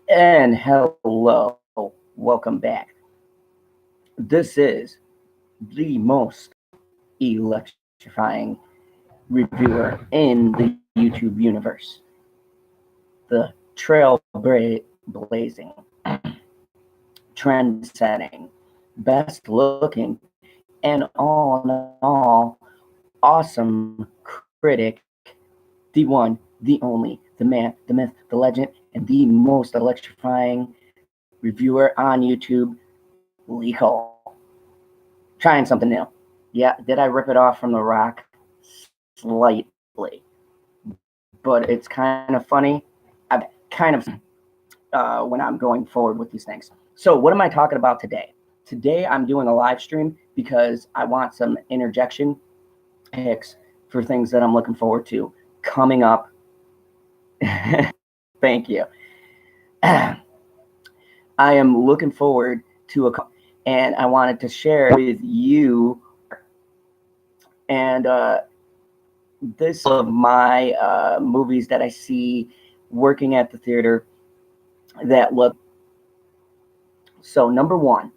And hello, welcome back. This is the most electrifying reviewer in the YouTube universe. The trailblazing, trend setting, best looking, and all in all, awesome critic, the one, the only, the man, the myth, the legend, and the most electrifying reviewer on YouTube, Lee Cole. Trying something new. Yeah, did I rip it off from The Rock? Slightly. But it's kind of funny. I've kind of when I'm going forward with these things. So, what am I talking about today? Today, I'm doing a live stream because I want some interjection picks for things that I'm looking forward to coming up. Thank you. I am looking forward to and I wanted to share with you. And this of my movies that I see working at the theater that look. So number one,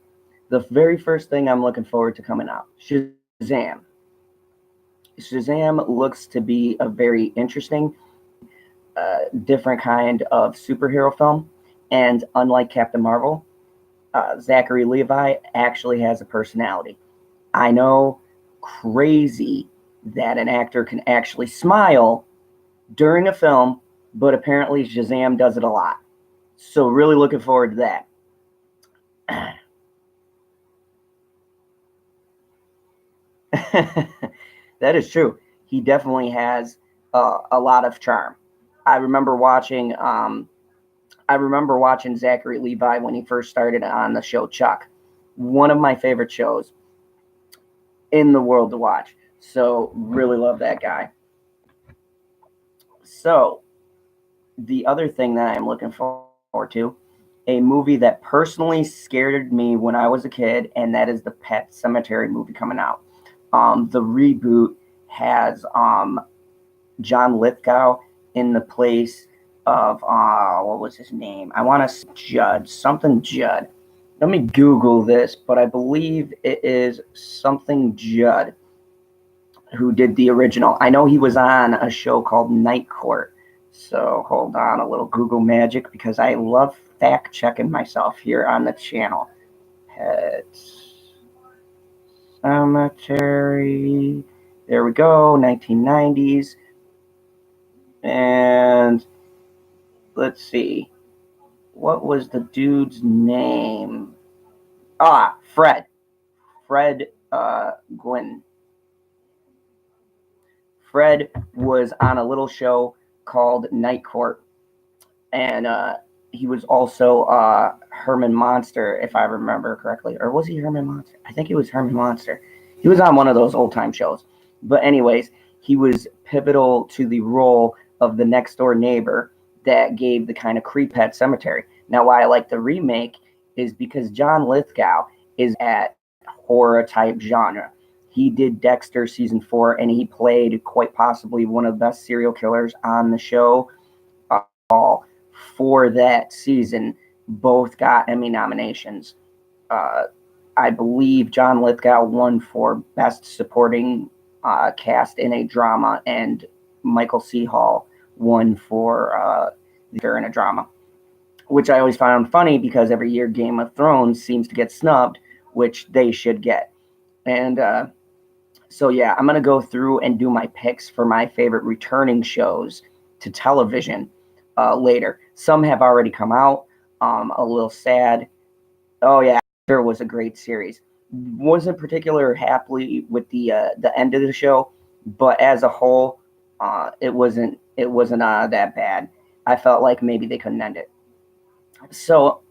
the very first thing I'm looking forward to coming out, Shazam. Shazam looks to be a very interesting, different kind of superhero film. And unlike Captain Marvel, Zachary Levi actually has a personality. I know, crazy that an actor can actually smile during a film, but apparently Shazam does it a lot. So really looking forward to that. That is true. He definitely has a lot of charm. I remember watching. I remember watching Zachary Levi when he first started on the show Chuck. One of my favorite shows in the world to watch. So really love that guy. So the other thing that I'm looking forward to, a movie that personally scared me when I was a kid, and that is the Pet Sematary movie coming out. The reboot has John Lithgow in the place of what was his name? I want to Judd. Let me Google this, but I believe it is something Judd who did the original. I know he was on a show called Night Court. So hold on, a little Google magic, because I love fact checking myself here on the channel. Pet Cemetery. There we go, 1990s. And let's see. What was the dude's name? Fred. Fred Gwynn. Fred was on a little show called Night Court. And he was also Herman Monster, if I remember correctly. Or was he Herman Monster? I think he was Herman Monster. He was on one of those old-time shows. But anyways, he was pivotal to the role of the next-door neighbor that gave the kind of creep Pet Cemetery. Now, why I like the remake is because John Lithgow is at horror-type genre. He did Dexter Season 4, and he played quite possibly one of the best serial killers on the show. For that season, both got Emmy nominations. I believe John Lithgow won for Best Supporting Cast in a Drama, and Michael C. Hall won for in a drama, which I always found funny because every year Game of Thrones seems to get snubbed, which they should get. And so, yeah, I'm going to go through and do my picks for my favorite returning shows to television later. Some have already come out. A little sad. Oh, yeah, sure, was a great series. Wasn't particularly happy with the end of the show, but as a whole, it wasn't that bad. I felt like maybe they couldn't end it. So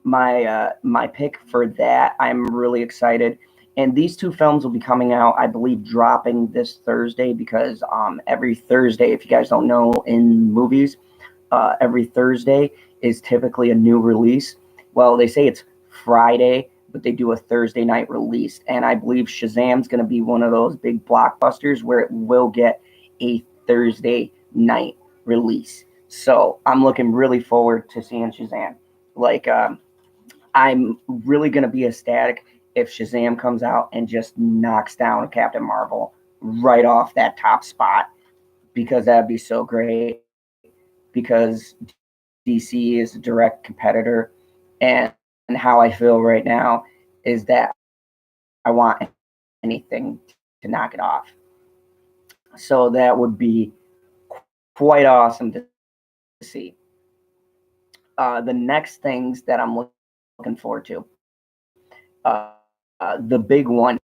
my pick for that, I'm really excited. And these two films will be coming out, I believe, dropping this Thursday, because every Thursday, if you guys don't know, in movies, every Thursday is typically a new release. Well, they say it's Friday, but they do a Thursday night release. And I believe Shazam's going to be one of those big blockbusters where it will get a Thursday night release. So I'm looking really forward to seeing Shazam. Like, I'm really going to be ecstatic if Shazam comes out and just knocks down Captain Marvel right off that top spot, because that'd be so great. Because DC is a direct competitor, and how I feel right now is that I want anything to knock it off. So that would be quite awesome to see. The next things that I'm looking forward to, the big one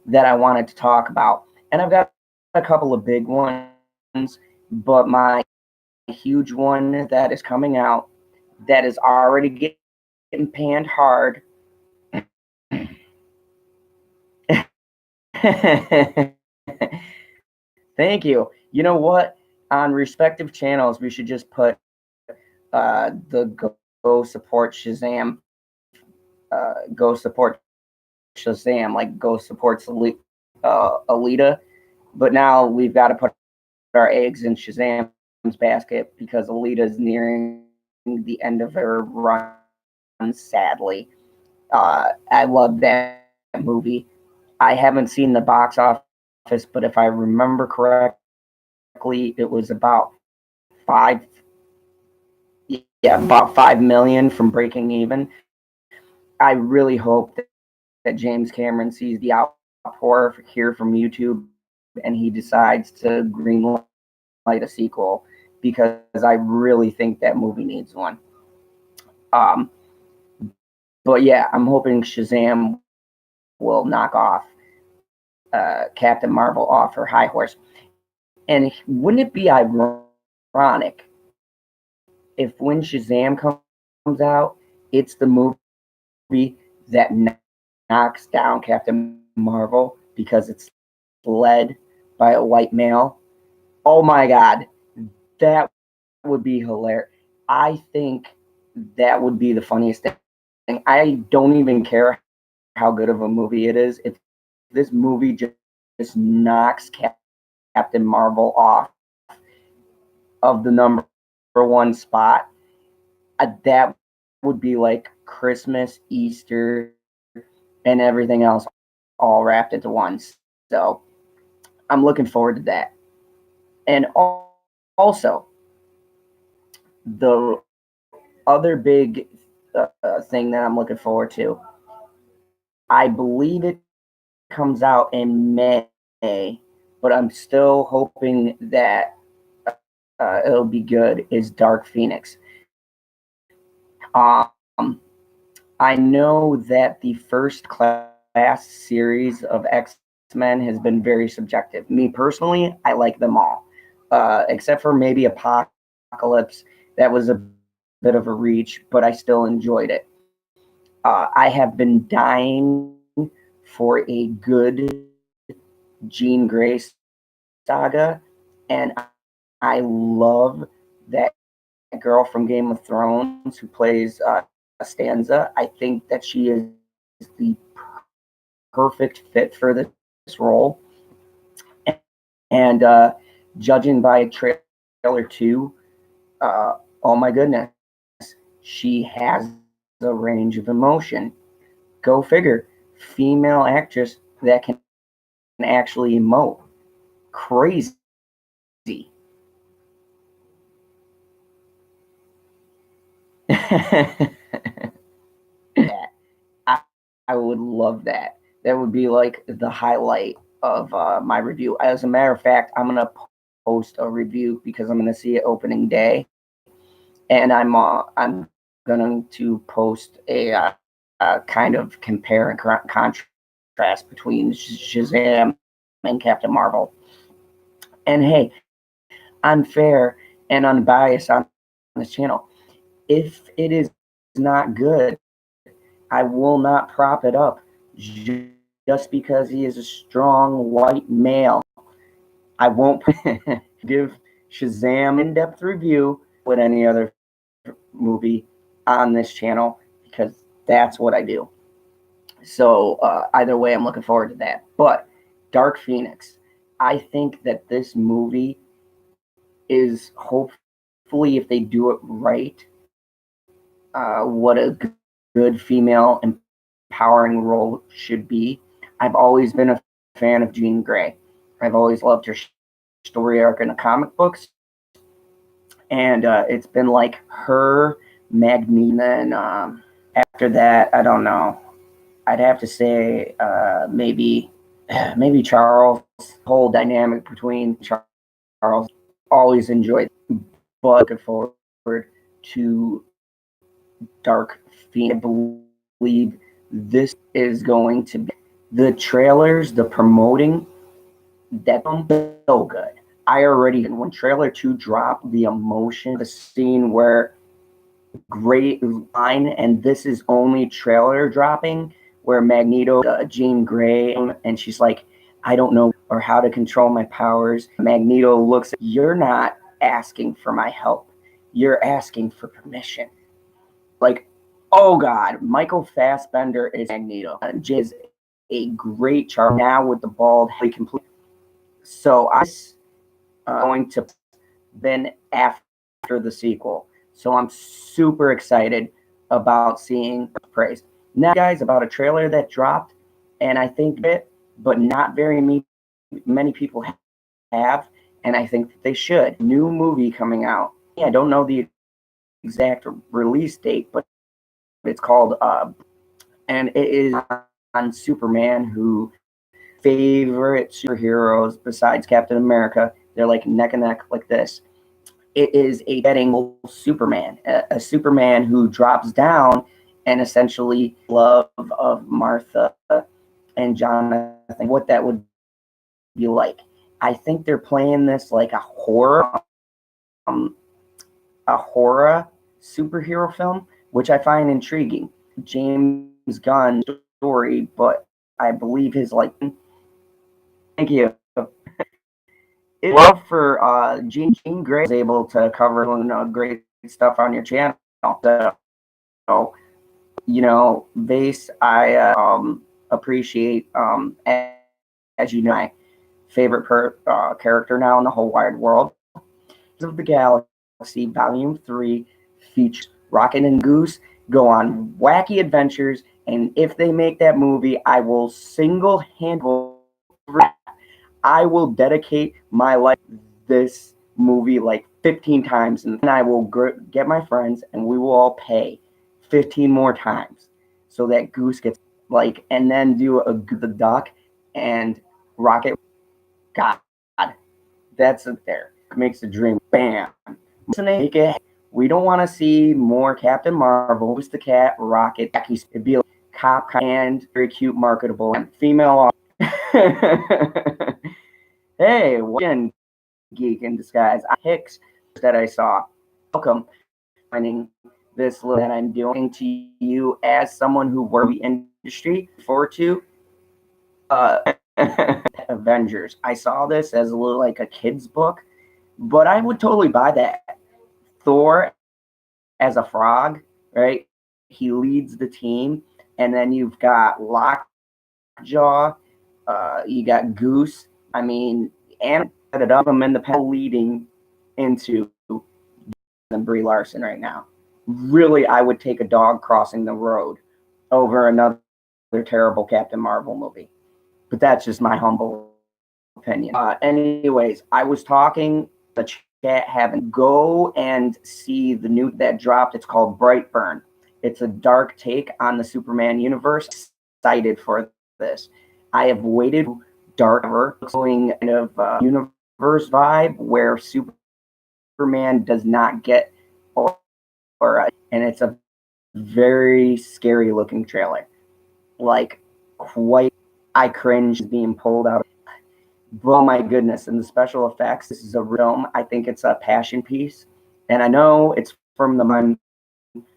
that I wanted to talk about, and I've got a couple of big ones, but my huge one that is coming out that is already getting panned hard. Thank you. You know what? On respective channels, we should just put the go support Shazam, go support Shazam, like go supports Alita. But now we've got to put our eggs in Shazam's basket because Alita's nearing the end of her run, sadly. I love that movie. I haven't seen the box office, but if I remember correctly, it was about five, about 5 million from breaking even. I really hope that James Cameron sees the outpour here from YouTube and he decides to greenlight a sequel, because I really think that movie needs one. Um, but yeah, I'm hoping Shazam will knock off Captain Marvel off her high horse. And wouldn't it be ironic if when Shazam comes out, it's the movie that knocks down Captain Marvel because it's led by a white male? Oh my God, that would be hilarious. I think that would be the funniest thing. I don't even care how good of a movie it is. If this movie just knocks Captain Marvel off of the number one spot, that would be like Christmas, Easter, and everything else all wrapped into one. So I'm looking forward to that. And also, the other big thing that I'm looking forward to, I believe it comes out in May, but I'm still hoping that it'll be good, is Dark Phoenix. Um, I know that the first class series of X-Men has been very subjective. Me personally, I like them all, except for maybe Apocalypse. That was a bit of a reach, but I still enjoyed it. I have been dying for a good Jean Grey saga, and I love that girl from Game of Thrones who plays Stanza. I think that she is the perfect fit for this role. And judging by trailer 2, oh my goodness, she has a range of emotion. Go figure. Female actress that can actually emote. Crazy. I, I would love that. That would be like the highlight of my review. As a matter of fact, I'm gonna post a review because I'm gonna see it opening day, and I'm going to post a kind of compare and contrast between Shazam and Captain Marvel. And hey, I'm fair and unbiased on this channel. If it is not good, I will not prop it up just because he is a strong white male. I won't give Shazam in-depth review with any other movie on this channel because that's what I do. So either way, I'm looking forward to that. But Dark Phoenix, I think that this movie is hopefully, if they do it right, what a good female empowering role should be. I've always been a fan of Jean Grey. I've always loved her story arc in the comic books, and it's been like her, Magneto, and then after that, I don't know. I'd have to say maybe Charles. Whole dynamic between Charles, always enjoyed, but looking forward to Dark Phoenix. I believe this is going to be the trailers, the promoting that so good. I already, when trailer 2 dropped, the emotion, the scene where great line, and this is only trailer dropping, where Magneto, Jean Grey, and she's like, I don't know or how to control my powers. Magneto looks, you're not asking for my help. You're asking for permission. Like, oh God, Michael Fassbender is Magneto. Is a great charm now with the bald head complete. So I going to been after the sequel. So I'm super excited about seeing praise. Now, guys, about a trailer that dropped, and I think it, but not very many people have, and I think they should. New movie coming out. I don't know the exact release date, but it's called and it is on Superman, who favorite superheroes besides Captain America. They're like neck and neck like this. It is a getting Superman, a Superman who drops down and essentially love of Martha and Jonathan. What that would be like. I think they're playing this like a horror superhero film, which I find intriguing. James Gunn's story, but I believe his like. Thank you. Love for Jean Grey is able to cover great stuff on your channel. So, base I appreciate as you know, my favorite character now in the whole wide world. Of the Galaxy Volume 3 features Rocket and Goose go on wacky adventures, and if they make that movie, I will single-handedly I will dedicate my life to this movie like 15 times, and then I will get my friends, and we will all pay 15 more times so that Goose gets and then do the duck and Rocket. God, that's it there. Makes a dream. Bam. We don't want to see more Captain Marvel. Who's the cat? Rocket. It'd be like cop and very cute, marketable, and female. Hey, again, geek in disguise. Hicks that I saw. Welcome, finding this that I'm doing to you as someone who works in the industry for Avengers. I saw this as a little like a kid's book, but I would totally buy that. Thor as a frog, right? He leads the team, and then you've got Lockjaw, you got Goose. I mean, and set it up. I'm in the pen leading into Brie Larson right now. Really, I would take a dog crossing the road over another terrible Captain Marvel movie. But that's just my humble opinion. Anyways, I was talking the chat having go and see the new that dropped. It's called Brightburn. It's a dark take on the Superman universe. Excited for this. I have waited darker kind of universe vibe where Superman does not get and it's a very scary looking trailer. Like quite I cringe being pulled out. Oh my goodness, and the special effects. This is a film. I think it's a passion piece. And I know it's from the mind.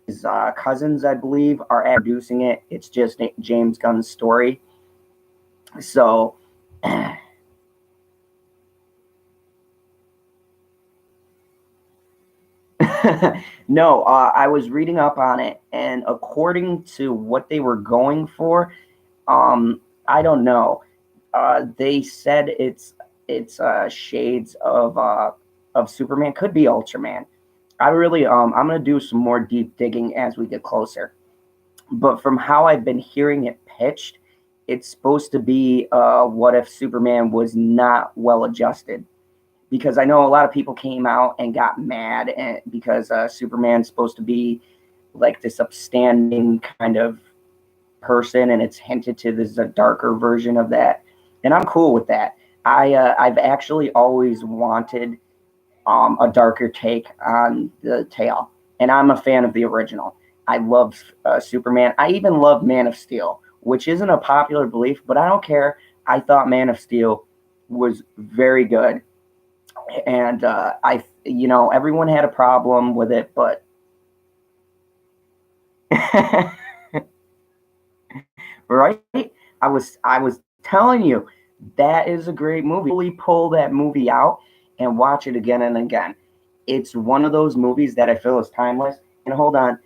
His cousins, I believe, are producing it. It's just James Gunn's story. So no, I was reading up on it, and according to what they were going for, I don't know. They said it's shades of of Superman could be Ultraman. I really I'm gonna do some more deep digging as we get closer. But from how I've been hearing it pitched, it's supposed to be what if Superman was not well adjusted? Because I know a lot of people came out and got mad because Superman's supposed to be like this upstanding kind of person, and it's hinted to this a darker version of that, and I'm cool with that. I've actually always wanted a darker take on the tale, and I'm a fan of the original. I love Superman. I even love Man of Steel, which isn't a popular belief, but I don't care. I thought Man of Steel was very good, and everyone had a problem with it, but right? I was telling you that is a great movie. Really pull that movie out and watch it again and again. It's one of those movies that I feel is timeless. And hold on,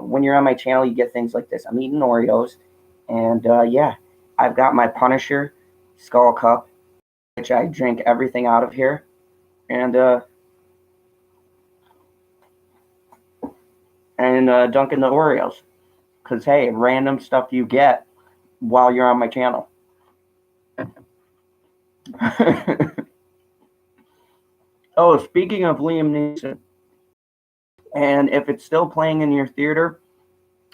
when you're on my channel, you get things like this. I'm eating Oreos, and yeah, I've got my Punisher Skull Cup, which I drink everything out of here, and dunking the Oreos. Because hey, random stuff you get while you're on my channel. Oh, speaking of Liam Neeson, and if it's still playing in your theater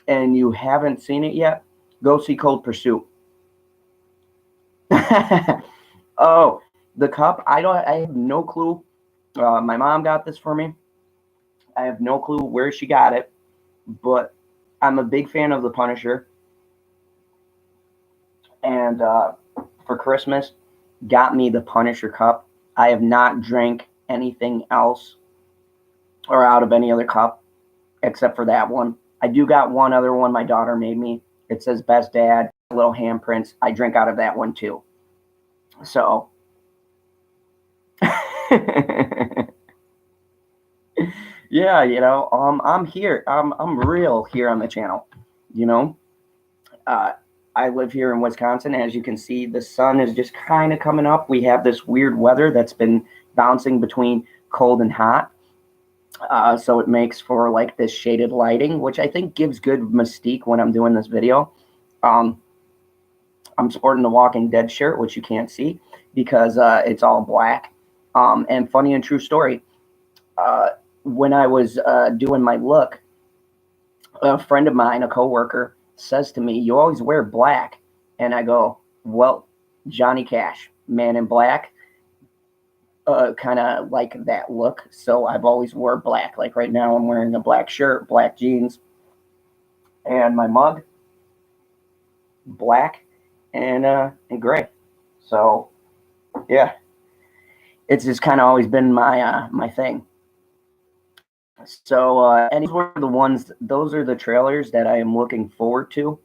and you haven't seen it yet, go see Cold Pursuit. Oh, the cup. I have no clue. My mom got this for me. I have no clue where she got it, but I'm a big fan of the Punisher. And for Christmas, got me the Punisher cup. I have not drank anything else or out of any other cup except for that one. I do got one other one my daughter made me. It says Best Dad, little handprints. I drink out of that one too. So yeah, I'm here. I'm real here on the channel. You know, uh, I live here in Wisconsin. As you can see, the sun is just kind of coming up. We have this weird weather that's been bouncing between cold and hot. So it makes for like this shaded lighting, which I think gives good mystique when I'm doing this video. Um, I'm sporting the Walking Dead shirt, which you can't see because it's all black. And funny and true story, when I was doing my look, a friend of mine, a coworker, says to me, "You always wear black." And I go, "Well, Johnny Cash, Man in Black, kind of like that look. So I've always wore black. Like right now, I'm wearing a black shirt, black jeans, and my mug, black and gray. So yeah, it's just kind of always been my thing. So and these were the ones. Those are the trailers that I am looking forward to.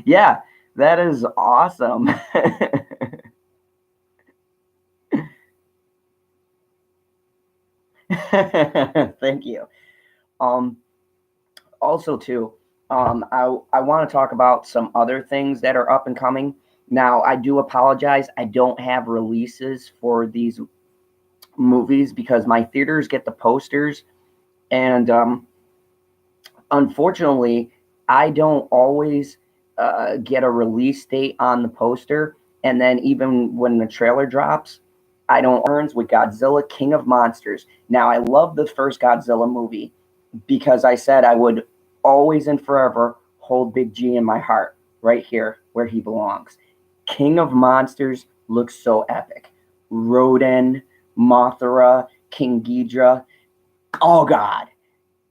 Yeah, that is awesome. Thank you. Um, Also, too, I want to talk about some other things that are up and coming. Now, I do apologize. I don't have releases for these movies because my theaters get the posters, and unfortunately, I don't always get a release date on the poster. And then even when the trailer drops, I don't earns with Godzilla King of Monsters. Now, I love the first Godzilla movie because I said I would always and forever hold Big G in my heart, right here where he belongs. King of Monsters looks so epic. Rodan, Mothra, King Ghidorah. Oh God,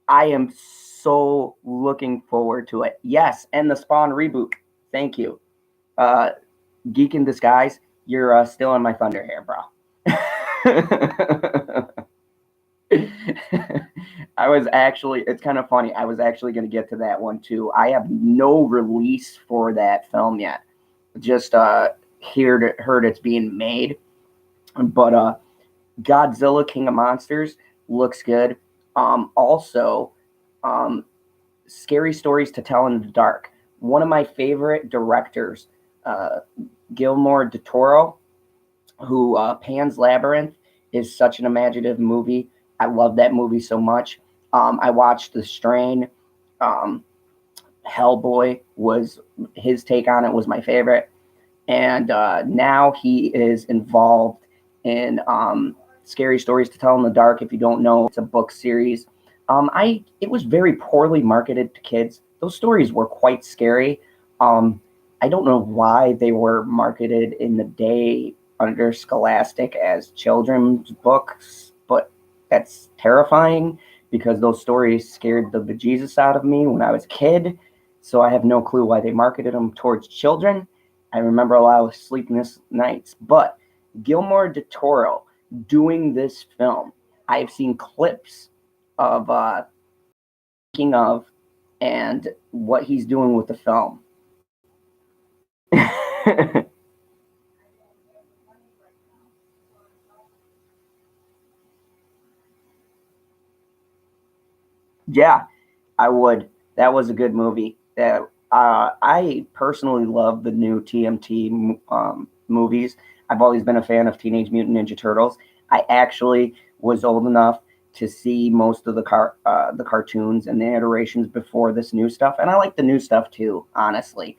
I am so looking forward to it. Yes, and the Spawn reboot. Thank you. Uh, Geek in Disguise, you're still in my thunder here, bro. It's kind of funny. I was actually going to get to that one too. I have no release for that film yet. Just heard it's being made. But Godzilla King of Monsters looks good. Also, Scary Stories to Tell in the Dark. One of my favorite directors, Guillermo del Toro, who Pan's Labyrinth is such an imaginative movie. I love that movie so much. I watched The Strain. Um, Hellboy was his take on it was my favorite, and now he is involved in Scary Stories to Tell in the Dark. If you don't know, it's a book series. It was very poorly marketed to kids. Those stories were quite scary. I don't know why they were marketed in the day under Scholastic as children's books, but that's terrifying because those stories scared the bejesus out of me when I was a kid. So I have no clue why they marketed them towards children. I remember a lot of sleepless nights. But Guillermo del Toro doing this film, I've seen clips of making of and what he's doing with the film. Yeah, I would. That was a good movie. That I personally love the new TMT movies. I've always been a fan of Teenage Mutant Ninja Turtles. I actually was old enough to see most of the cartoons and the iterations before this new stuff, and I like the new stuff too. Honestly,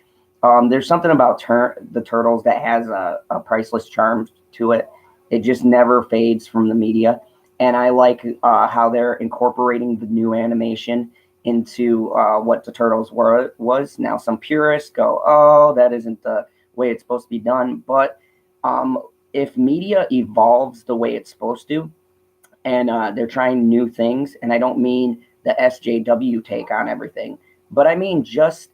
there's something about the Turtles that has a priceless charm to it. It just never fades from the media, and I like how they're incorporating the new animation into what the Turtles was. Now, some purists go, "Oh, that isn't the way it's supposed to be done." But if media evolves the way it's supposed to, and they're trying new things, and I don't mean the SJW take on everything, but I mean just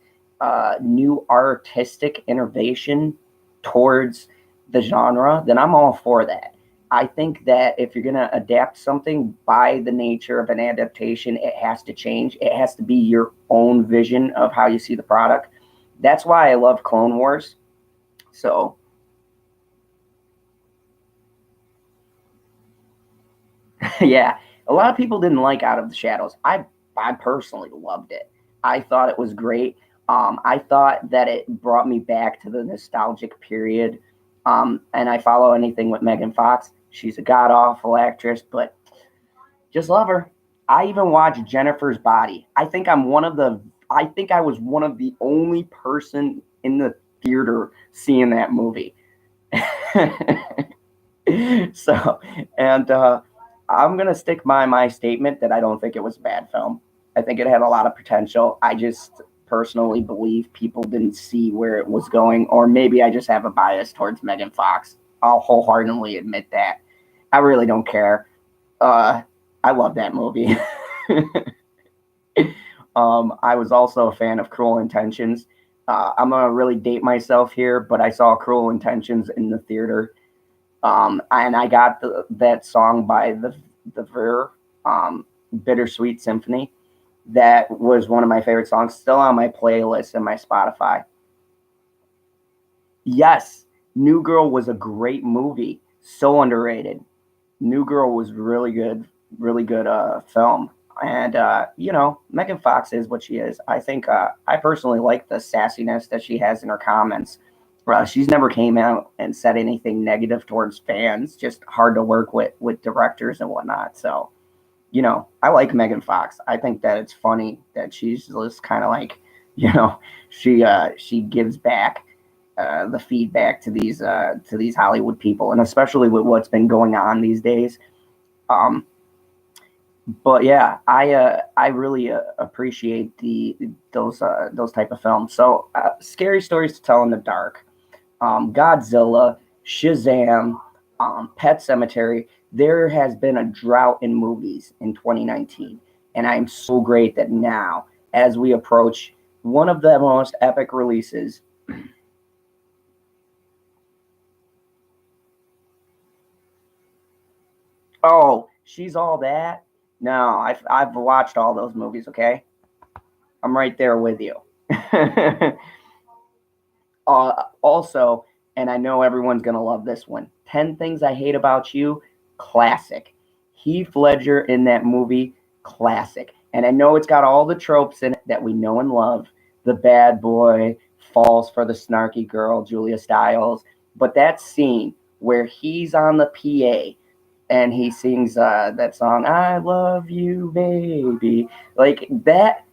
new artistic innovation towards the genre, then I'm all for that. I think that if you're going to adapt something by the nature of an adaptation, it has to change. It has to be your own vision of how you see the product. That's why I love Clone Wars. So, yeah, a lot of people didn't like Out of the Shadows. I personally loved it. I thought it was great. I thought that it brought me back to the nostalgic period. And I follow anything with Megan Fox. She's a god awful actress, but just love her. I even watched Jennifer's Body. I think I was one of the only person in the theater seeing that movie. So, and I'm gonna stick by my statement that I don't think it was a bad film. I think it had a lot of potential. I just personally believe people didn't see where it was going, or maybe I just have a bias towards Megan Fox. I'll wholeheartedly admit that. I really don't care. Uh, I love that movie. I was also a fan of Cruel Intentions. I'm gonna really date myself here, but I saw Cruel Intentions in the theater, and I got that song by the Ver, Bittersweet Symphony. That was one of my favorite songs, still on my playlist and my Spotify. Yes, New Girl was a great movie, so underrated. New Girl was really good film. And Megan Fox is what she is. I think I personally like the sassiness that she has in her comments. She's never came out and said anything negative towards fans. Just hard to work with directors and whatnot. So I like Megan Fox. I think that it's funny that she's just kind of like, you know, she gives back the feedback to these Hollywood people, and especially with what's been going on these days. Um, but yeah, I really appreciate those type of films. So, Scary Stories to Tell in the Dark, Godzilla, Shazam, Pet Cemetery. There has been a drought in movies in 2019, and I'm so great that now, as we approach one of the most epic releases. Oh, She's All That. No, I've watched all those movies. Okay, I'm right there with you. Also, and I know everyone's gonna love this one. 10 Things I Hate About You, classic. Heath Ledger in that movie, classic. And I know it's got all the tropes in it that we know and love. The bad boy falls for the snarky girl, Julia Stiles. But that scene where he's on the PA and he sings that song, "I love you, baby," like that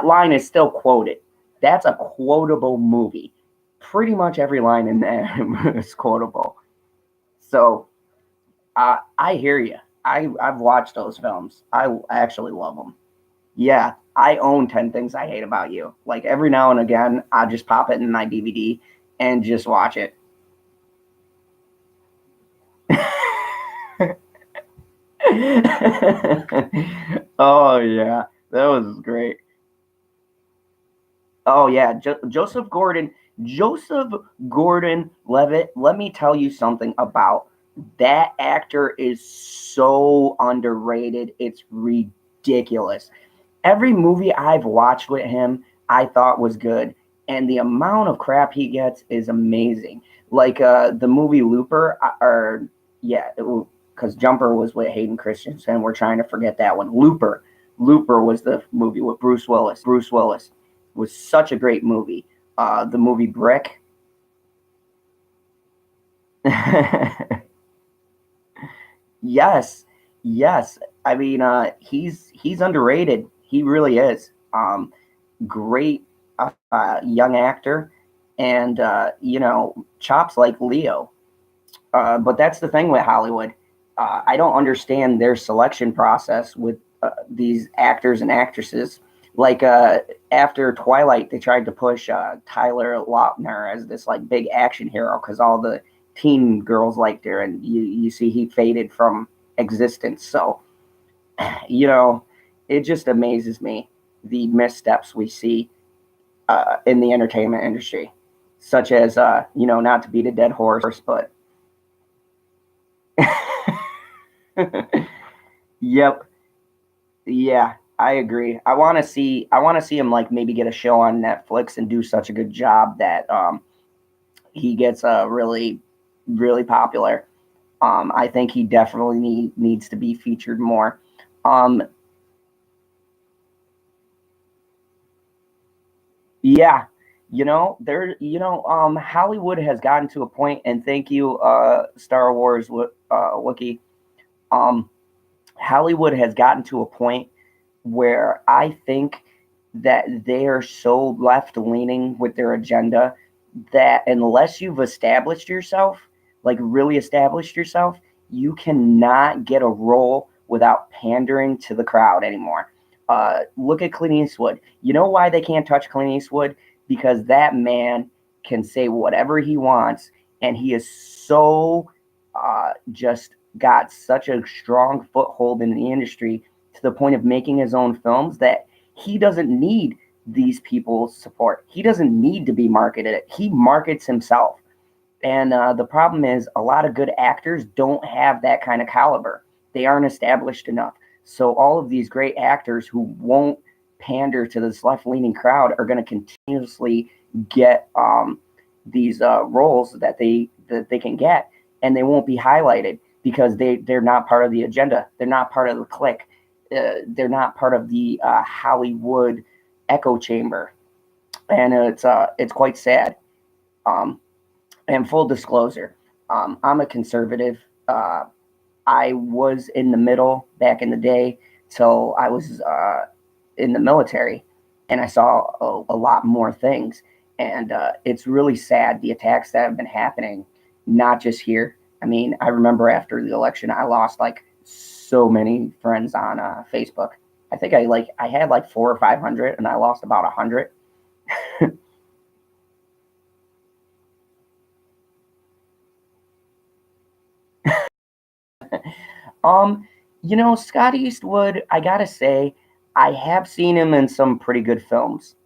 line is still quoted. That's a quotable movie. Pretty much every line in that is quotable. So I hear you. I've watched those films. I actually love them. Yeah, I own 10 Things I Hate About You. Like every now and again, I just pop it in my DVD and just watch it. Oh yeah, that was great. Oh yeah, Joseph Gordon-Levitt. Let me tell you something about that actor is so underrated. It's ridiculous. Every movie I've watched with him, I thought was good, and the amount of crap he gets is amazing. Like the movie Looper, or yeah, because Jumper was with Hayden Christensen. We're trying to forget that one. Looper was the movie with Bruce Willis. Bruce Willis was such a great movie. The movie Brick. Yes, yes. I mean, he's underrated. He really is. Great young actor, and chops like Leo. But that's the thing with Hollywood. I don't understand their selection process with these actors and actresses. Like after Twilight, they tried to push Tyler Lautner as this like big action hero because all the teen girls liked her, and you see he faded from existence. So you know, it just amazes me the missteps we see in the entertainment industry, such as not to beat a dead horse, but yep, yeah, I agree. I want to see him like maybe get a show on Netflix and do such a good job that he gets really really popular. I think he definitely needs to be featured more. Um, yeah, Hollywood has gotten to a point, and thank you, Star Wars Wookie. Um, Hollywood has gotten to a point where I think that they are so left leaning with their agenda that unless you've established yourself, like really established yourself, you cannot get a role without pandering to the crowd anymore. Look at Clint Eastwood. You know why they can't touch Clint Eastwood? Because that man can say whatever he wants, and he is so just got such a strong foothold in the industry to the point of making his own films that he doesn't need these people's support. He doesn't need to be marketed. He markets himself. And the problem is, a lot of good actors don't have that kind of caliber. They aren't established enough. So all of these great actors who won't pander to this left-leaning crowd are going to continuously get these roles that they can get, and they won't be highlighted because they're not part of the agenda. They're not part of the clique. They're not part of the Hollywood echo chamber, and it's quite sad. Um, and full disclosure, I'm a conservative. I was in the middle back in the day till I was in the military, and I saw a lot more things. And it's really sad the attacks that have been happening, not just here. I mean, I remember after the election, I lost like so many friends on Facebook. I think I had like 400 or 500, and I lost about 100. Um, Scott Eastwood, I gotta say, I have seen him in some pretty good films.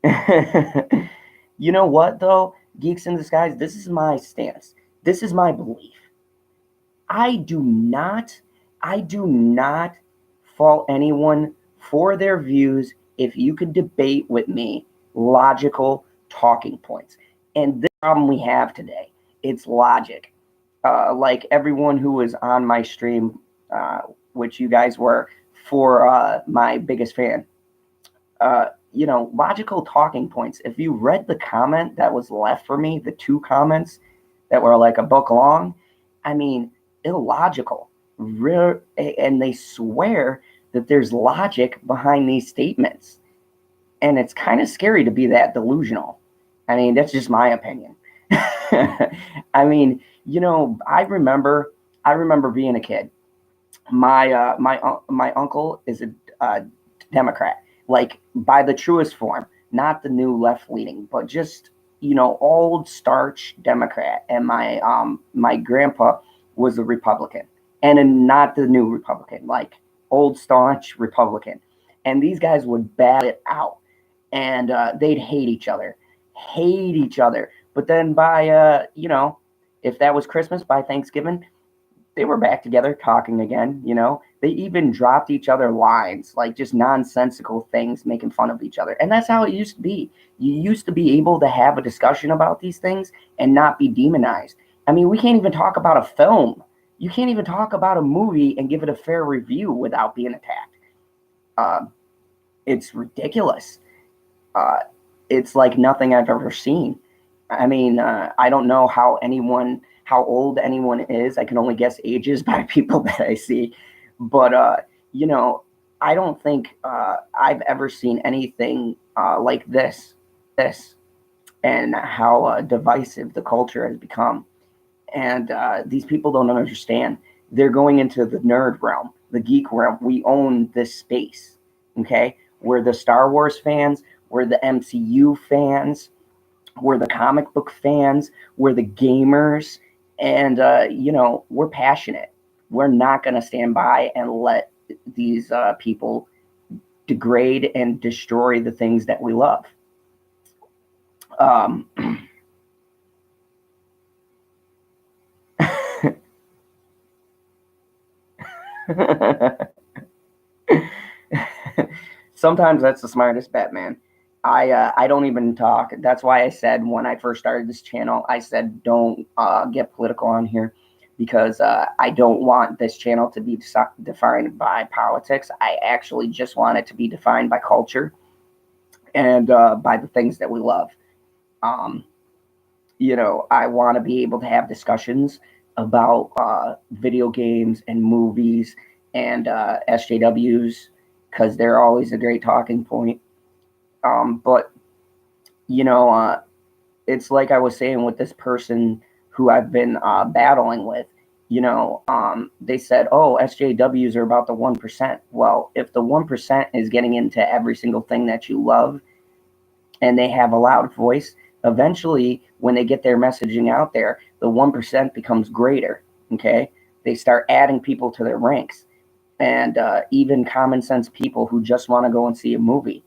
You know what, though? Geeks in Disguise, this is my stance. This is my belief. I do not, I do not fault anyone for their views if you could debate with me logical talking points. And this problem we have today, it's logic. Like everyone who was on my stream, which you guys were, for my biggest fan. Logical talking points. If you read the comment that was left for me, the 2 comments that were like a book long, I mean, illogical. And they swear that there's logic behind these statements. And it's kind of scary to be that delusional. I mean, that's just my opinion. I mean, I remember being a kid. My uncle is a Democrat, like by the truest form, not the new left leaning, but just old starch Democrat. And my grandpa was a Republican, and not the new Republican, like old staunch Republican. And these guys would bat it out, and they'd hate each other. But then by if that was Christmas, by Thanksgiving, they were back together talking again. They even dropped each other lines, like just nonsensical things, making fun of each other. And that's how it used to be. You used to be able to have a discussion about these things and not be demonized. I mean, we can't even talk about a film. You can't even talk about a movie and give it a fair review without being attacked. It's ridiculous. It's like nothing I've ever seen. I mean, I don't know how old anyone is. I can only guess ages by people that I see. But, I don't think I've ever seen anything like this, and how divisive the culture has become. And these people don't understand. They're going into the nerd realm, the geek realm. We own this space, okay? We're the Star Wars fans. We're the MCU fans. We're the comic book fans. We're the gamers. And, we're passionate. We're not going to stand by and let these people degrade and destroy the things that we love. Sometimes that's the smartest bet, man. I don't even talk. That's why I said when I first started this channel, I said don't get political on here, because I don't want this channel to be defined by politics. I actually just want it to be defined by culture and by the things that we love. I want to be able to have discussions about video games and movies and SJWs, because they're always a great talking point. But it's like I was saying with this person who I've been battling with. They said, oh, SJWs are about the 1%. Well, if the 1% is getting into every single thing that you love and they have a loud voice, eventually when they get their messaging out there, the 1% becomes greater, okay? They start adding people to their ranks, and even common sense people who just want to go and see a movie.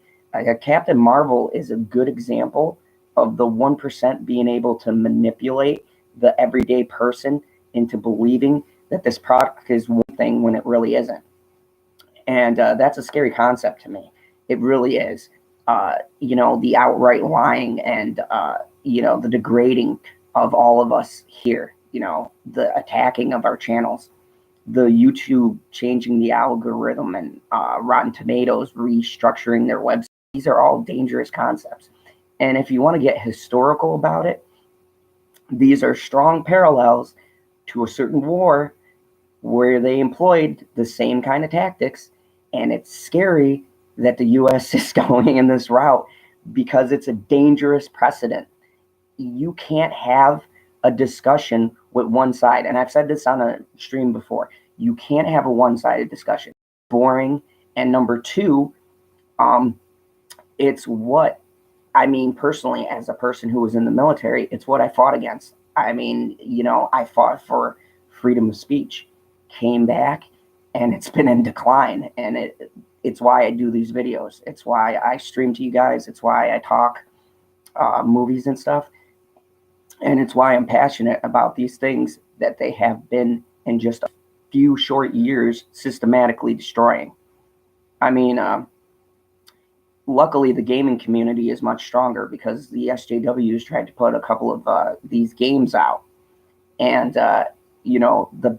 Captain Marvel is a good example of the 1% being able to manipulate the everyday person into believing that this product is one thing when it really isn't. And that's a scary concept to me. It really is. The outright lying and, the degrading of all of us here, the attacking of our channels, the YouTube changing the algorithm, and Rotten Tomatoes restructuring their website. These are all dangerous concepts. And if you want to get historical about it, these are strong parallels to a certain war where they employed the same kind of tactics. And it's scary that the U.S. is going in this route because it's a dangerous precedent. You can't have a discussion with one side. And I've said this on a stream before. You can't have a one-sided discussion. Boring. And number two, it's what, personally, as a person who was in the military, it's what I fought against. I fought for freedom of speech, came back, and it's been in decline. And it's why I do these videos. It's why I stream to you guys. It's why I talk movies and stuff. And it's why I'm passionate about these things that they have been in just a few short years systematically destroying. Luckily, the gaming community is much stronger because the SJWs tried to put a couple of these games out. And, the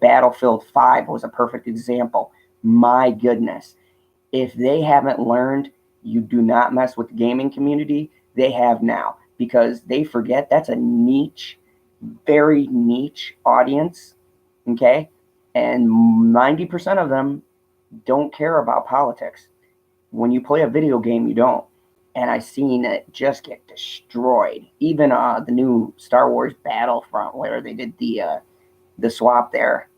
Battlefield 5 was a perfect example. My goodness. If they haven't learned, you do not mess with the gaming community, they have now, because they forget that's a niche, very niche audience, okay? And 90% of them don't care about politics. When you play a video game, you don't. And I've seen it just get destroyed. Even the new Star Wars Battlefront, where they did the swap there.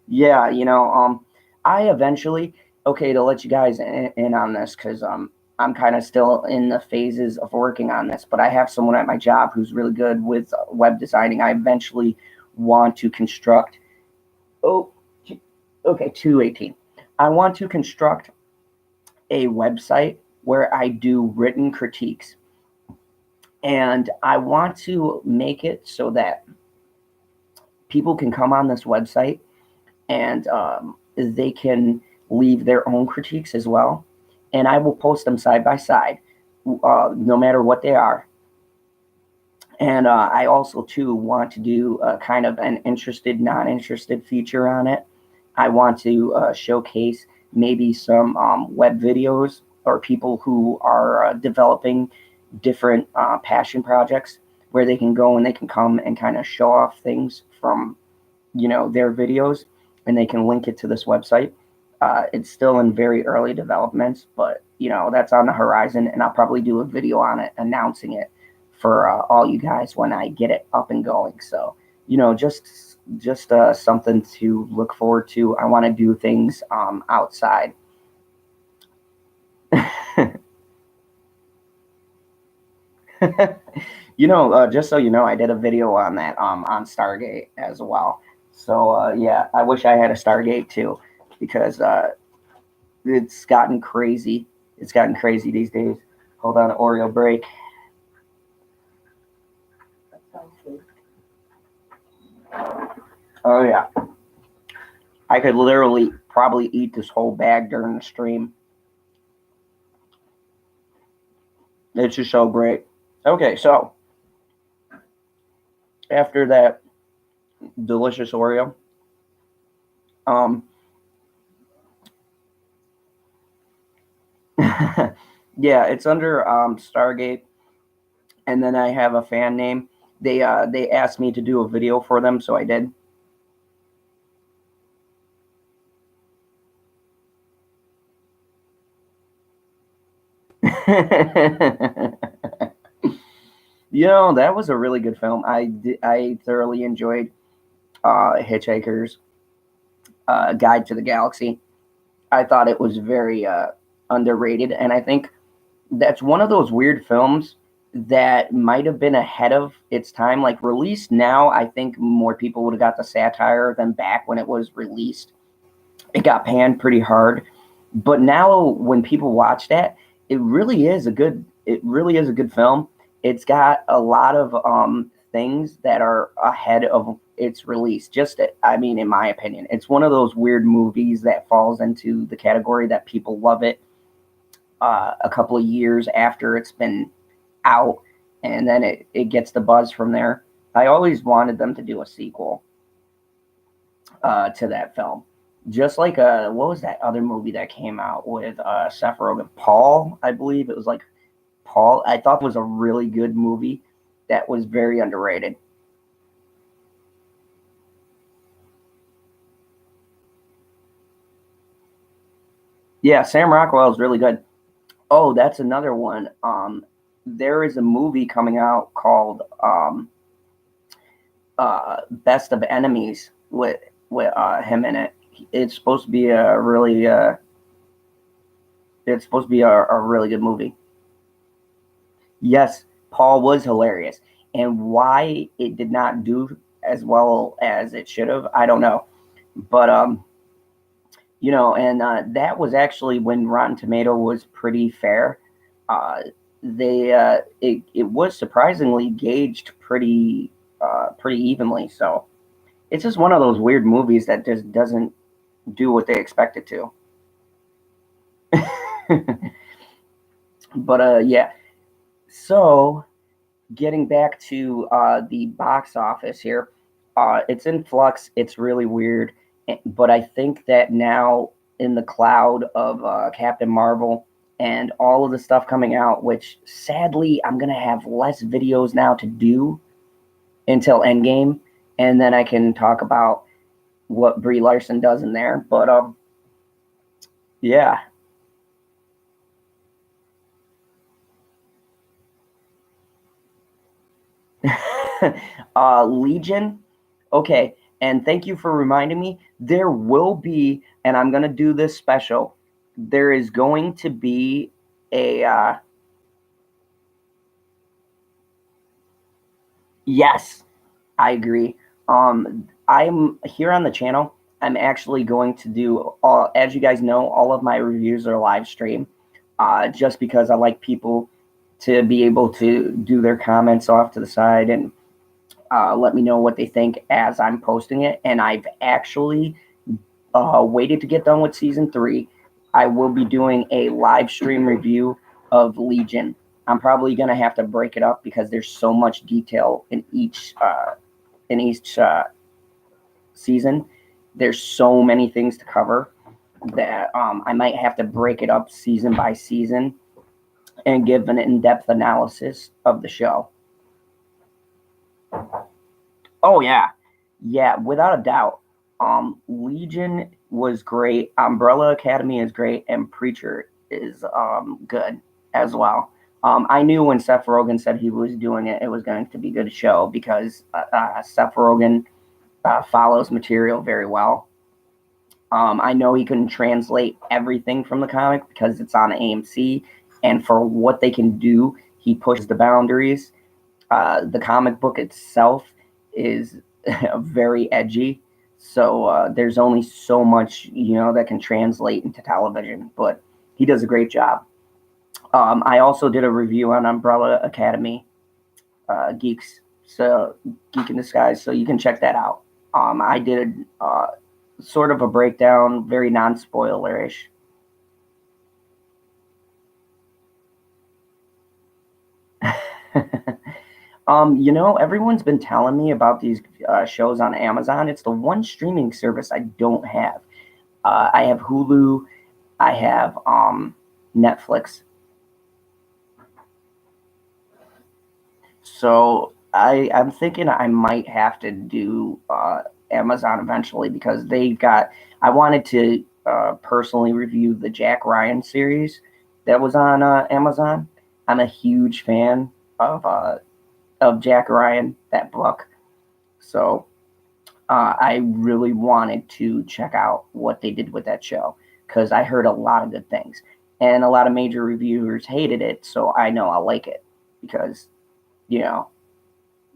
Yeah, I eventually, okay, to let you guys in on this, because I'm kind of still in the phases of working on this, but I have someone at my job who's really good with web designing. I eventually want to construct, oh, okay, 218. I want to construct a website where I do written critiques. And I want to make it so that people can come on this website and they can leave their own critiques as well. And I will post them side by side, no matter what they are. And I also, too, want to do kind of an interested, non-interested feature on it. I want to showcase maybe some web videos or people who are developing different passion projects where they can go and they can come and kind of show off things from, their videos, and they can link it to this website. It's still in very early developments, but, that's on the horizon, and I'll probably do a video on it announcing it for all you guys when I get it up and going. So, just something to look forward to. I want to do things outside. Just so you know, I did a video on that on Stargate as well. So yeah, I wish I had a Stargate too, because it's gotten crazy. It's gotten crazy these days. Hold on, Oreo break. Oh yeah, I could literally probably eat this whole bag during the stream. It's just so great. Okay, so after that delicious Oreo, um, yeah, it's under Stargate, and then I have a fan name. They asked me to do a video for them, so I did. That was a really good film. I thoroughly enjoyed Hitchhiker's Guide to the Galaxy. I thought it was very underrated, and I think that's one of those weird films that might have been ahead of its time. Like, released now, I think more people would have got the satire than back when it was released. It got panned pretty hard, but now when people watch that, it really is a good film. It's got a lot of things that are ahead of its release. I mean, in my opinion, it's one of those weird movies that falls into the category that people love it a couple of years after it's been out, and then it gets the buzz from there. I always wanted them to do a sequel to that film. Just like what was that other movie that came out with Seth Rogen? Paul, I believe it was like Paul. I thought it was a really good movie that was very underrated. Yeah, Sam Rockwell is really good. Oh, that's another one. There is a movie coming out called Best of Enemies with him in it. It's supposed to be a really it's supposed to be a really good movie. Yes, Paul was hilarious, and why it did not do as well as it should have, I don't know. But and that was actually when Rotten Tomato was pretty fair. It was surprisingly gauged pretty evenly. So it's just one of those weird movies that just doesn't do what they expect it to. But yeah. So getting back to the box office here, it's in flux. It's really weird. But I think that now in the cloud of Captain Marvel and all of the stuff coming out, which sadly I'm going to have less videos now to do until Endgame, and then I can talk about what Brie Larson does in there. But yeah. Legion. Okay, and thank you for reminding me. There will be, and I'm gonna do this special. There is going to be a yes, I agree. I'm here on the channel. I'm actually going to do all, as you guys know, all of my reviews are live stream. Just because I like people to be able to do their comments off to the side and let me know what they think as I'm posting it. And I've actually waited to get done with season 3. I will be doing a live stream review of Legion. I'm probably gonna have to break it up because there's so much detail in each season. There's so many things to cover that I might have to break it up season by season and give an in-depth analysis of the show. Oh yeah, yeah, without a doubt. Legion was great. Umbrella Academy is great, and Preacher is good as well. I knew when Seth Rogen said he was doing it, it was going to be a good show because Seth Rogen follows material very well. I know he couldn't translate everything from the comic because it's on AMC, and for what they can do, he pushes the boundaries. The comic book itself is very edgy, so there's only so much that can translate into television. But he does a great job. I also did a review on Umbrella Academy, Geeks, so Geek in Disguise, so you can check that out. I did sort of a breakdown, very non-spoilerish. Everyone's been telling me about these shows on Amazon. It's the one streaming service I don't have. I have Hulu, I have Netflix. So I'm thinking I might have to do Amazon eventually because they've got. I wanted to personally review the Jack Ryan series that was on Amazon. I'm a huge fan of Jack Ryan, that book. So I really wanted to check out what they did with that show because I heard a lot of good things. And a lot of major reviewers hated it, so I know I'll like it because, you know,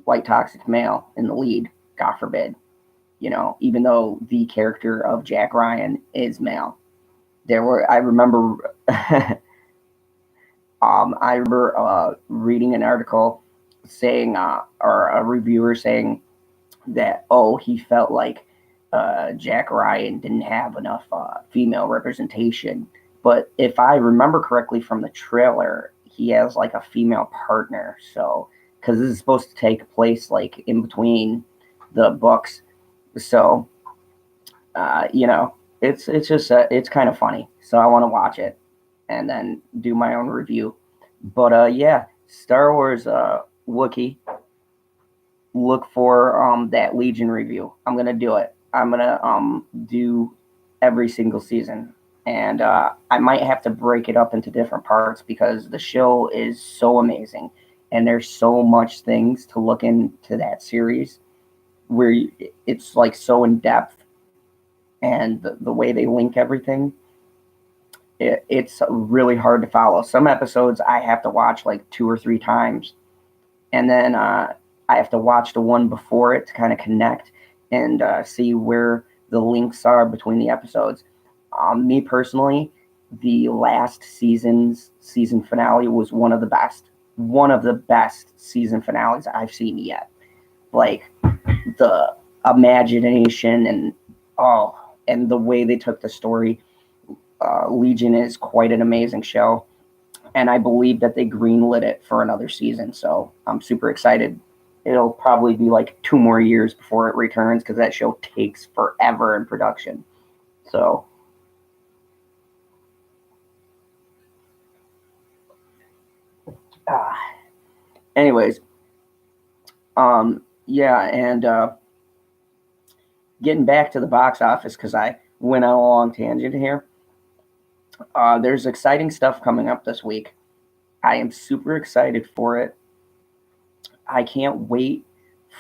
white toxic male in the lead, God forbid, even though the character of Jack Ryan is male. I remember, reading an article saying, or a reviewer saying that, oh, he felt like Jack Ryan didn't have enough female representation. But if I remember correctly from the trailer, he has like a female partner. So, because this is supposed to take place like in between the books, so it's just it's kind of funny. So I want to watch it and then do my own review. But yeah, Star Wars Wookiee, look for that Legion review. I'm gonna do it. I'm gonna do every single season, and I might have to break it up into different parts because the show is so amazing, and there's so much things to look into that series where it's like so in depth, and the way they link everything. It's really hard to follow. Some episodes I have to watch like 2 or 3 times, and then I have to watch the one before it to kind of connect and see where the links are between the episodes. Me personally, the last season finale was one of the best season finales I've seen yet. Like the imagination and the way they took the story. Legion is quite an amazing show, and I believe that they greenlit it for another season. So I'm super excited it'll probably be like 2 more years before it returns because that show takes forever in production. So, anyways, yeah, and getting back to the box office because I went on a long tangent here. There's exciting stuff coming up this week. I am super excited for it. I can't wait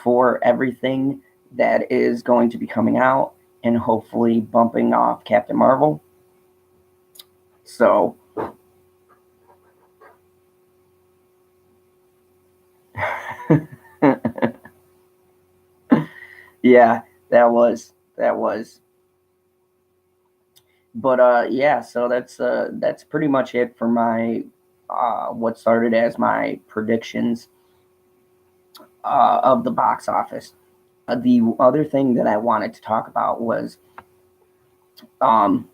for everything that is going to be coming out and hopefully bumping off Captain Marvel. So, yeah, that was. But yeah, so that's pretty much it for my what started as my predictions of the box office. The other thing that I wanted to talk about was um,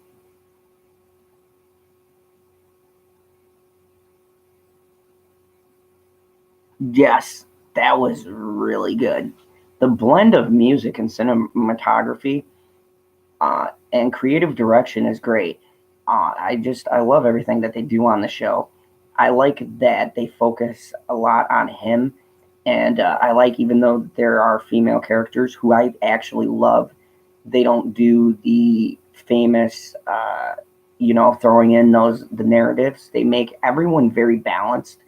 yes, that was really good. The blend of music and cinematography and creative direction is great. I love everything that they do on the show. I like that they focus a lot on him, and I like even though there are female characters who I actually love, they don't do the famous, throwing in the narratives. They make everyone very balanced,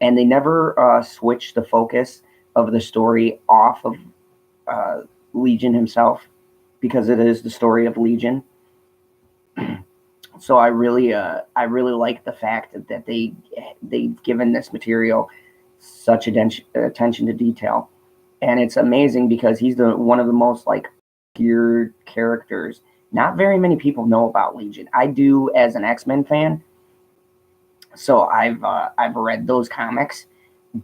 and they never switch the focus of the story off of uh, Legion himself because it is the story of Legion. So I really like the fact that they've given this material such attention to detail, and it's amazing because he's the one of the most like geared characters. Not very many people know about Legion. I do as an X-Men fan, so I've read those comics,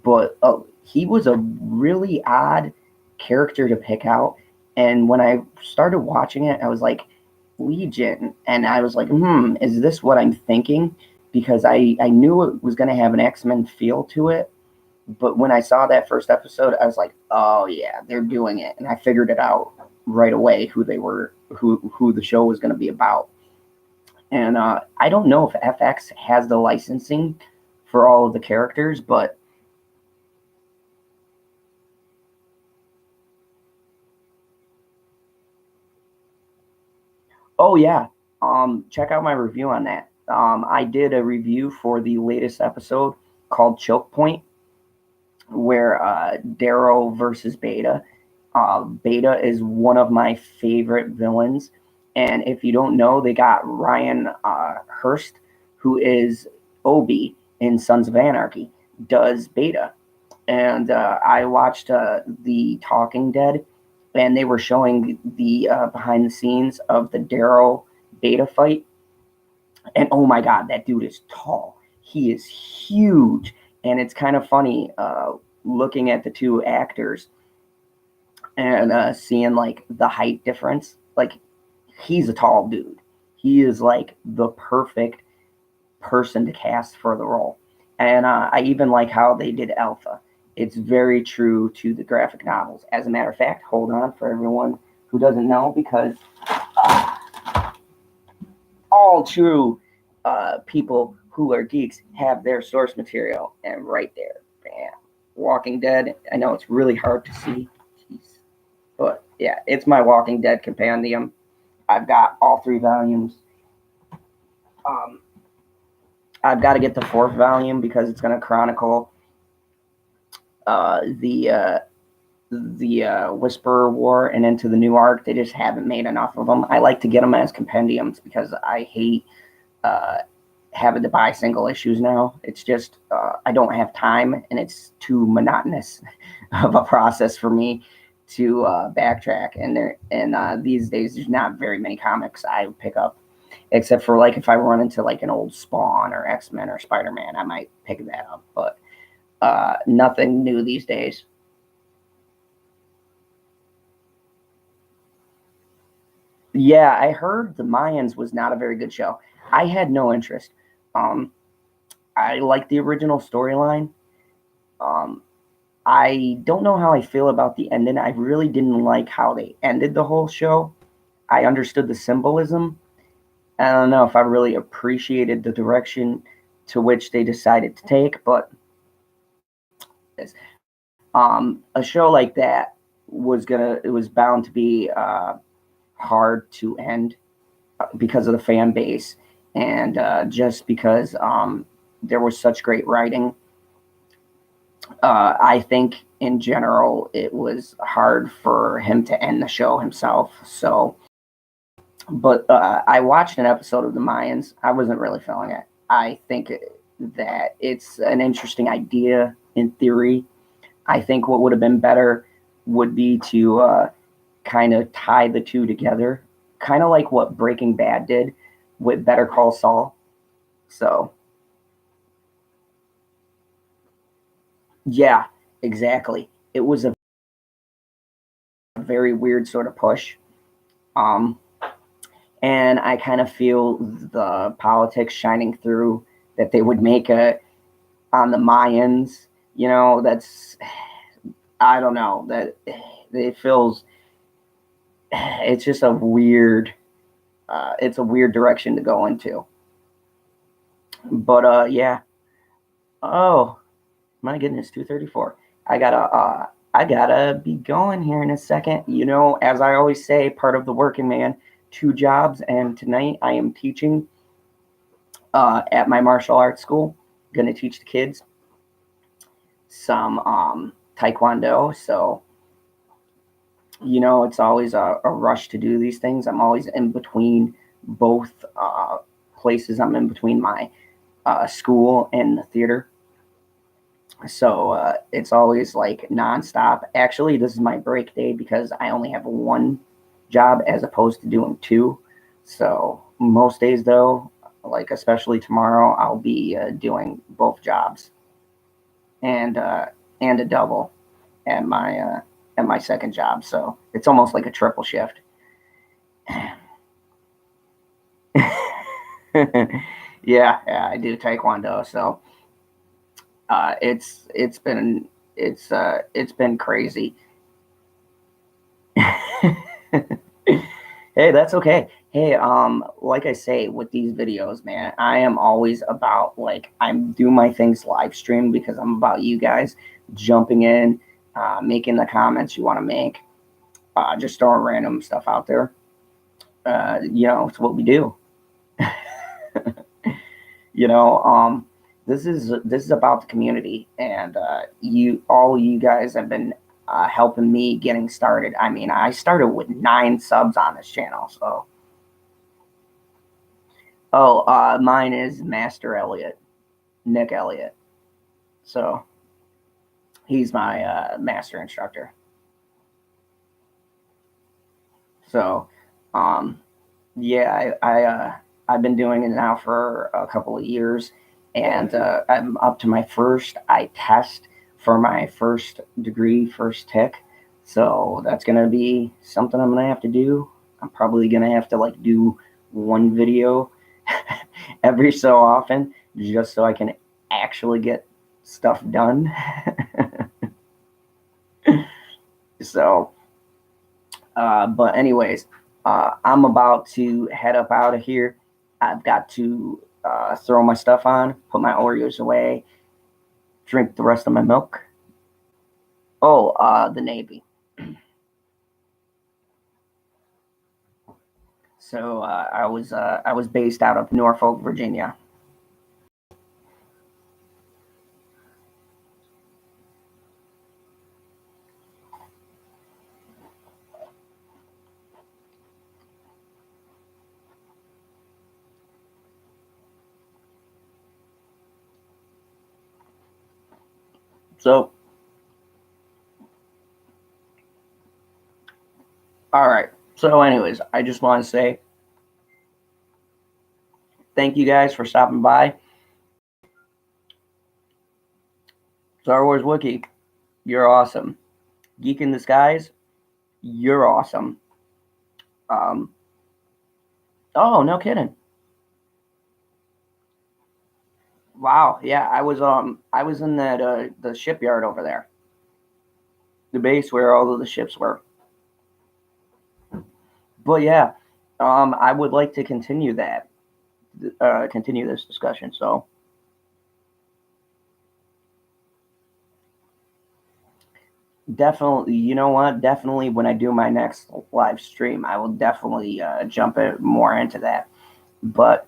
but he was a really odd character to pick out. And when I started watching it, I was like, Legion, and I was like, is this what I'm thinking? Because I knew it was going to have an X-Men feel to it, but when I saw that first episode, I was like, oh yeah, they're doing it, and I figured it out right away who they were, who the show was going to be about. And I don't know if FX has the licensing for all of the characters, but oh yeah, check out my review on that. I did a review for the latest episode called Choke Point, where Darrow versus Beta. Beta is one of my favorite villains, and if you don't know, they got Ryan Hurst, who is Obi in Sons of Anarchy, does Beta, and I watched the Talking Dead, and they were showing the behind the scenes of the Darrow Beta fight, and oh my god, that dude is tall. He is huge, and it's kind of funny looking at the two actors and seeing like the height difference. Like he's a tall dude. He is like the perfect person to cast for the role. And I even like how they did Alpha. It's very true to the graphic novels. As a matter of fact, hold on for everyone who doesn't know, because uh, all true people who are geeks have their source material, and right there, bam, Walking Dead. I know it's really hard to see, jeez, but yeah, it's my Walking Dead compendium. I've got all 3 volumes. Um, I've got to get the 4th volume because it's going to chronicle uh, the uh, the Whisperer War and into the new arc. They just haven't made enough of them. I like to get them as compendiums because I hate uh, having to buy single issues now. It's just I don't have time, and it's too monotonous of a process for me to backtrack. And these days, there's not very many comics I pick up, except for like if I run into like an old Spawn or X-Men or Spider-Man, I might pick that up. But nothing new these days. Yeah, I heard the Mayans was not a very good show. I had no interest. Um, I like the original storyline. Um, I don't know how I feel about the ending. I really didn't like how they ended the whole show. I understood the symbolism. I don't know if I really appreciated the direction to which they decided to take, but a show like that it was bound to be hard to end because of the fan base and just because there was such great writing. I think in general it was hard for him to end the show himself. So, but I watched an episode of the Mayans. I wasn't really feeling it. I think that it's an interesting idea in theory. I think what would have been better would be to kind of tie the two together, kind of like what Breaking Bad did with Better Call Saul. So, yeah, exactly. It was a very weird sort of push. Um, and I kind of feel the politics shining through that they would make a on the Mayans. You know, that's I don't know that it feels it's just a weird it's a weird direction to go into. But yeah. Oh my goodness, 2:34. I gotta be going here in a second. You know, as I always say, part of the working man, two jobs, and tonight I am teaching at my martial arts school. Gonna teach the kids some taekwondo. So you know, it's always a rush to do these things. I'm always in between both places. I'm in between my school and the theater. So it's always like nonstop. Actually, this is my break day because I only have one job as opposed to doing two. So most days, though, like especially tomorrow, I'll be doing both jobs and and a double at my second job. So it's almost like a triple shift. Yeah, I do taekwondo. So it's been crazy. Hey, that's okay. Hey, like I say with these videos, man, I am always about like I'm doing my things live stream because I'm about you guys jumping in, making the comments you want to make, just throwing random stuff out there. You know, it's what we do. You know, this is about the community, and you guys have been helping me getting started. I mean, I started with 9 subs on this channel, so oh, mine is Master Elliott, Nick Elliott. So he's my master instructor. So, um, yeah, I've been doing it now for a couple of years, and I'm up to my first I test for my first degree, first tech. So that's gonna be something I'm gonna have to do. I'm probably gonna have to like do one video every so often just so I can actually get stuff done. So, but anyways, I'm about to head up out of here. I've got to throw my stuff on, put my Oreos away, drink the rest of my milk. Oh, the Navy. So I was based out of Norfolk, Virginia. So all right. So anyways, I just want to say thank you guys for stopping by. Star Wars Wookiee, you're awesome. Geek in Disguise, you're awesome. Um, oh, no kidding. Wow, yeah, I was in that the shipyard over there. the base where all of the ships were. But yeah, I would like to continue this discussion. So definitely, you know what? Definitely, when I do my next live stream, I will definitely jump more into that. But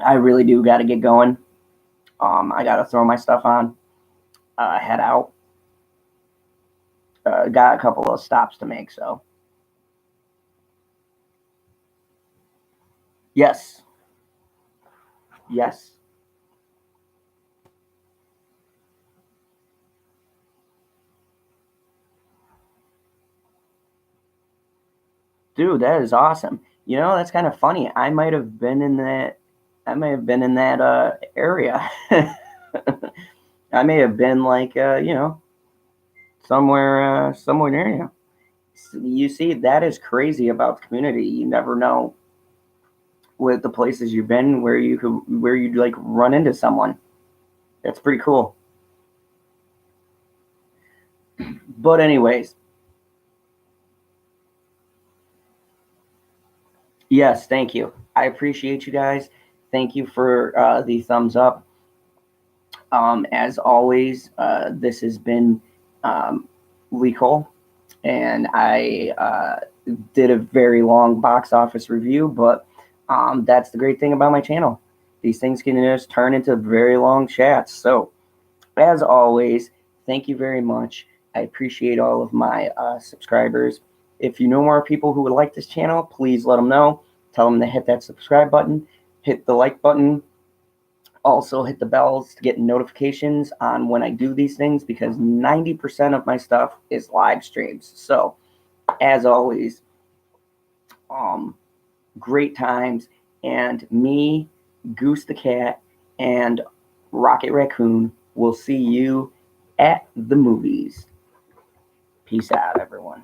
I really do got to get going. I got to throw my stuff on, head out. Got a couple of stops to make. So yes, yes. Dude, that is awesome. You know, that's kind of funny. I might have been in that. I may have been in that area. I may have been like, somewhere near you. You see, that is crazy about the community. You never know with the places you've been where you'd like run into someone. That's pretty cool. But anyways, yes, thank you. I appreciate you guys. Thank you for the thumbs up. As always, this has been um, Lee and I did a very long box office review, but that's the great thing about my channel. These things can just turn into very long chats. So, as always, thank you very much. I appreciate all of my subscribers. If you know more people who would like this channel, please let them know. Tell them to hit that subscribe button, hit the like button, also hit the bells to get notifications on when I do these things, because 90% of my stuff is live streams. So, as always, um, great times. And me, Goose the Cat, and Rocket Raccoon will see you at the movies. Peace out, everyone.